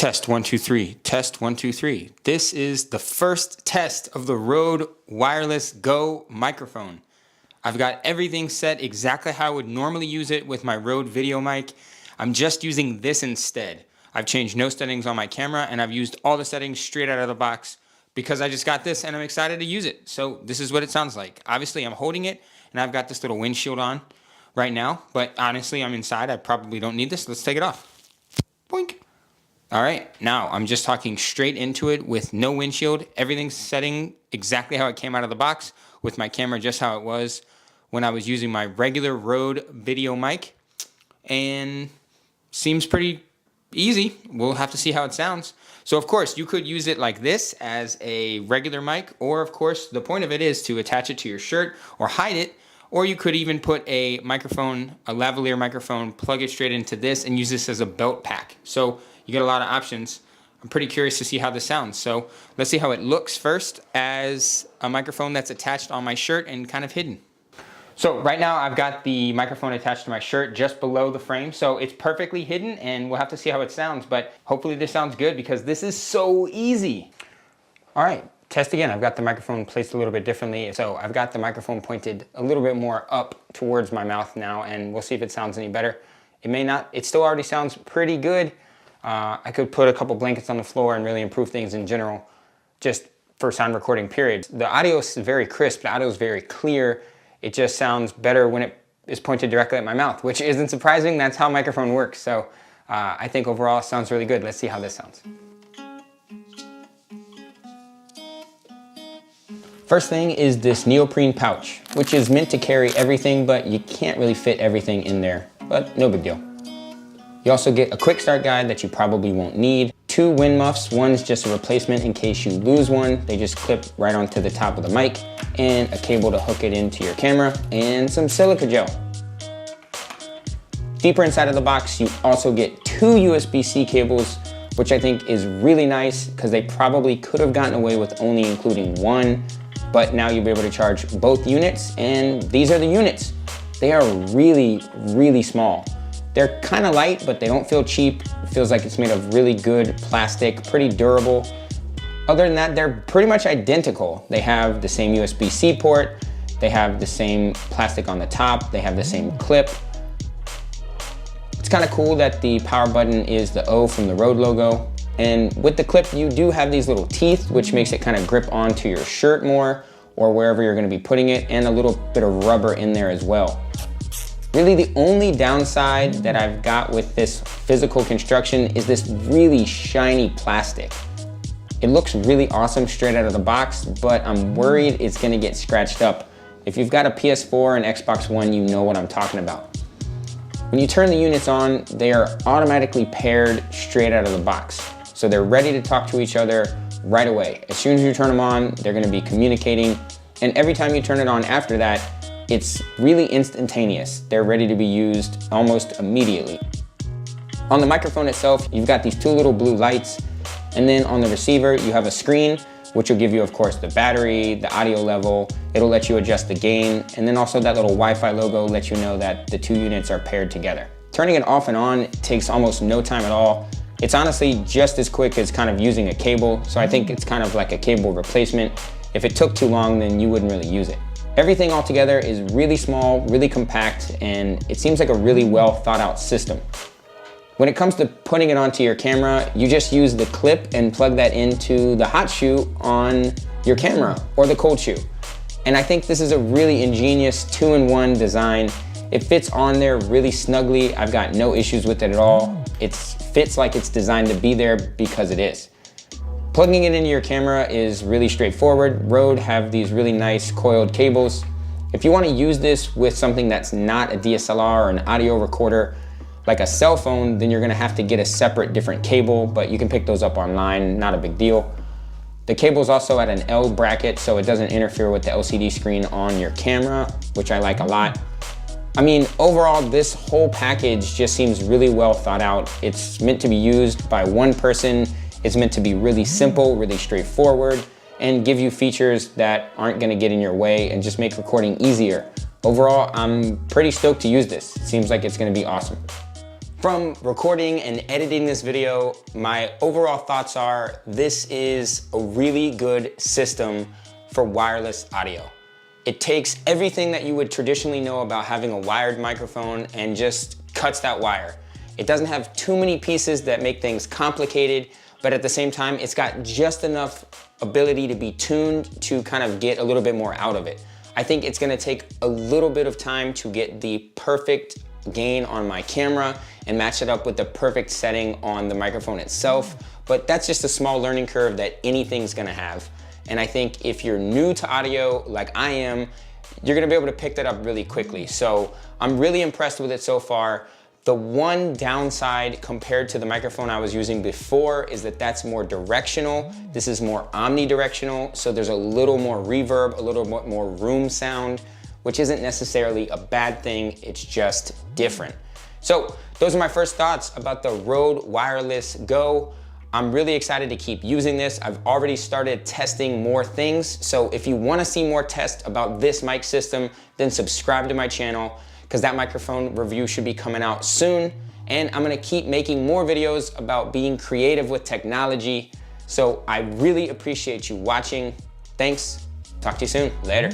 Test 1 2 3. Test 1 2 3. This is the first test of the Rode Wireless Go microphone. I've got everything set exactly how I would normally use it with my Rode video mic. I'm just using this instead. I've changed no settings on my camera and I've used all the settings straight out of the box because I just got this and I'm excited to use it. So this is what it sounds like. Obviously I'm holding it and I've got this little windshield on right now, but honestly I'm inside. I probably don't need this. Let's take it off. Boink. All right, now I'm just talking straight into it with no windshield. Everything's setting exactly how it came out of the box with my camera just how it was when I was using my regular Rode video mic. And seems pretty easy. We'll have to see how it sounds. So of course you could use it like this as a regular mic, or of course the point of it is to attach it to your shirt or hide it, or you could even put a microphone, a lavalier microphone, plug it straight into this and use this as a belt pack. So you get a lot of options. I'm pretty curious to see how this sounds. So let's see how it looks first as a microphone that's attached on my shirt and kind of hidden. So right now I've got the microphone attached to my shirt just below the frame. So it's perfectly hidden and we'll have to see how it sounds, but hopefully this sounds good because this is so easy. All right, test again. I've got the microphone placed a little bit differently. So I've got the microphone pointed a little bit more up towards my mouth now, and we'll see if it sounds any better. It may not, it still already sounds pretty good. I could put a couple blankets on the floor and really improve things in general, just for sound recording period. The audio is very crisp, the audio is very clear. It just sounds better when it is pointed directly at my mouth, which isn't surprising. That's how microphone works. So I think overall it sounds really good. Let's see how this sounds. First thing is this neoprene pouch, which is meant to carry everything, but you can't really fit everything in there, but no big deal. You also get a quick start guide that you probably won't need, 2 wind muffs, one's just a replacement in case you lose one, they just clip right onto the top of the mic, and a cable to hook it into your camera, and some silica gel. Deeper inside of the box, you also get 2 USB-C cables, which I think is really nice because they probably could have gotten away with only including one, but now you'll be able to charge both units, and these are the units. They are really, really small. They're kind of light, but they don't feel cheap. It feels like it's made of really good plastic, pretty durable. Other than that, they're pretty much identical. They have the same USB-C port. They have the same plastic on the top. They have the same clip. It's kind of cool that the power button is the O from the Rode logo. And with the clip, you do have these little teeth, which makes it kind of grip onto your shirt more or wherever you're gonna be putting it, and a little bit of rubber in there as well. Really, the only downside that I've got with this physical construction is this really shiny plastic. It looks really awesome straight out of the box, but I'm worried it's gonna get scratched up. If you've got a PS4 and Xbox One, you know what I'm talking about. When you turn the units on, they are automatically paired straight out of the box. So they're ready to talk to each other right away. As soon as you turn them on, they're gonna be communicating. And every time you turn it on after that, it's really instantaneous. They're ready to be used almost immediately. On the microphone itself, you've got these 2 little blue lights, and then on the receiver, you have a screen, which will give you, of course, the battery, the audio level. It'll let you adjust the gain, and then also that little Wi-Fi logo lets you know that the 2 units are paired together. Turning it off and on takes almost no time at all. It's honestly just as quick as kind of using a cable, so I think it's kind of like a cable replacement. If it took too long, then you wouldn't really use it. Everything all together is really small, really compact, and it seems like a really well thought out system. When it comes to putting it onto your camera, you just use the clip and plug that into the hot shoe on your camera or the cold shoe. And I think this is a really ingenious 2-in-1 design. It fits on there really snugly. I've got no issues with it at all. It fits like it's designed to be there because it is. Plugging it into your camera is really straightforward. Rode have these really nice coiled cables. If you want to use this with something that's not a DSLR or an audio recorder, like a cell phone, then you're gonna have to get a separate different cable, but you can pick those up online, not a big deal. The cable's also at an L bracket, so it doesn't interfere with the LCD screen on your camera, which I like a lot. I mean, overall, this whole package just seems really well thought out. It's meant to be used by one person. It's meant to be really simple, really straightforward, and give you features that aren't gonna get in your way and just make recording easier. Overall, I'm pretty stoked to use this. It seems like it's gonna be awesome. From recording and editing this video, my overall thoughts are this is a really good system for wireless audio. It takes everything that you would traditionally know about having a wired microphone and just cuts that wire. It doesn't have too many pieces that make things complicated, but at the same time, it's got just enough ability to be tuned to kind of get a little bit more out of it. I think it's gonna take a little bit of time to get the perfect gain on my camera and match it up with the perfect setting on the microphone itself, but that's just a small learning curve that anything's gonna have. And I think if you're new to audio like I am, you're gonna be able to pick that up really quickly. So I'm really impressed with it so far. The one downside compared to the microphone I was using before is that that's more directional. This is more omnidirectional, so there's a little more reverb, a little bit more room sound, which isn't necessarily a bad thing, it's just different. So those are my first thoughts about the Rode Wireless Go. I'm really excited to keep using this. I've already started testing more things, so if you wanna see more tests about this mic system, then subscribe to my channel, because that microphone review should be coming out soon. And I'm gonna keep making more videos about being creative with technology. So I really appreciate you watching. Thanks, talk to you soon, later.